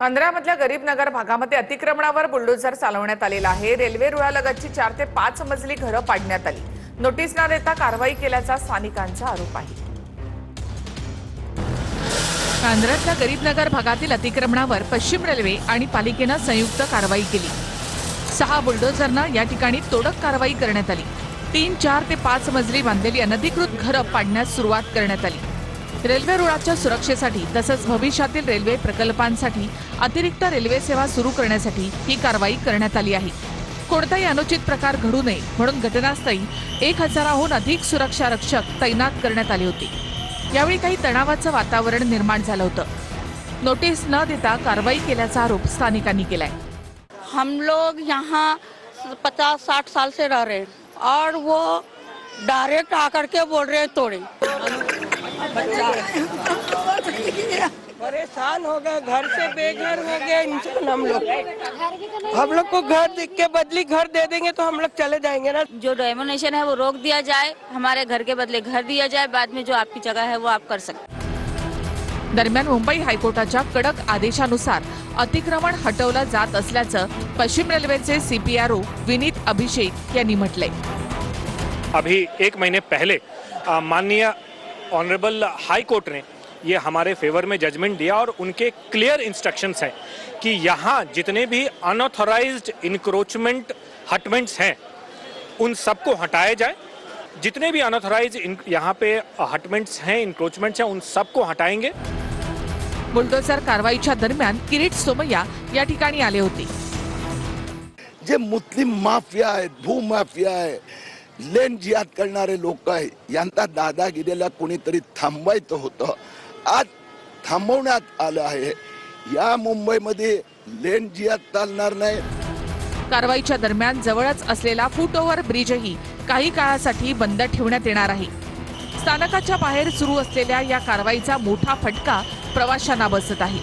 बांद्रामधल्या गरीब नगर भागामध्ये अतिक्रमणावर बुलडोझर चालवण्यात आलेला आहे। रेल्वे रुळालगतची 4 ते 5 मजली घरं पाडण्यात आली। नोटीस न देता कारवाई केल्याचा स्थानिकांचा आरोप आहे। बांद्रातल्या गरीब नगर भागातील अतिक्रमणावर पश्चिम रेल्वे आणि पालिकेने संयुक्त कारवाई केली। 6 बुलडोझरनं या ठिकाणी तोडक कारवाई करण्यात आली। 3, 4 ते 5 मजली बांधलेली अनधिकृत घरं पाडण्यास सुरुवात करण्यात आली। रेल्वे रुळाच्या सुरक्षेसाठी तसंच भविष्यातील रेल्वे प्रकल्पांसाठी अतिरिक्त रेल्वे सेवा सुरू करण्यासाठी ही कारवाई करण्यात आली आहे। कोणताही अनुचित प्रकार घडू नये म्हणून घटनास्थळी 1000हून अधिक सुरक्षा रक्षक तैनात करण्यात आले होते। यावेळी काही तणावाचं वातावरण निर्माण झालं होतं। नोटीस न देता कारवाई केल्याचा आरोप स्थानिकांनी केलाय। हम लोग यहाँ 50-60 साल से रह रहे हैं और वो डायरेक्ट आकर के बोल रहे हैं तोड़े। परेशान हो गए, घर से बेघर हो गए इंसान। हम लोग को घर दिख के बदली घर दे देंगे तो हम लोग चले जाएंगे ना। जो डेमोनेशन है वो रोक दिया जाए, हमारे घर के बदले घर दिया जाए, बाद में जो आपकी जगह है वो आप कर सकते। दरम्यान मुंबई हायकोर्टाच्या कडक आदेशानुसार अतिक्रमण हटवलं जात असल्याचं पश्चिम रेल्वेचे सीपीआरओ विनीत अभिषेक यांनी म्हटलंय। अभी 1 महीने पहले माननीय ऑनरेबल हाई कोर्ट ने ये हमारे फेवर में जजमेंट दिया और उनके क्लियर इंस्ट्रक्शंस हैं कि यहाँ जितने भी अनऑथराइज्ड इंक्रोचमेंट हटमेंट्स हैं उन सबको हटाया जाए। जितने भी अनऑथराइज्ड यहाँ पे हटमेंट्स हैं, इंक्रोचमेंट्स हैं, उन सबको हटाएंगे। बुलडोझर कारवाईच्या दरम्यान किरीट सोमय्या या ठिकाणी आले होते। जे मुस्लिम माफिया आहेत, भूमाफिया आहे, लेन जिहाद करणारे लोक आहे, यांचा दादागिरीला कोणीतरी थांबवायचं होतं। आज थांबवण्यात आलं आहे। या मुंबईमध्ये लेन जिहाद चालणार नाही। कारवाईच्या दरम्यान जवळच असलेला फुटओव्हर ब्रिजही काही काळासाठी बंद ठेवण्यात येणार आहे। स्थानकाच्या बाहेर सुरू असलेल्या या कारवाईचा मोठा फटका प्रवाशांना बसत आहे।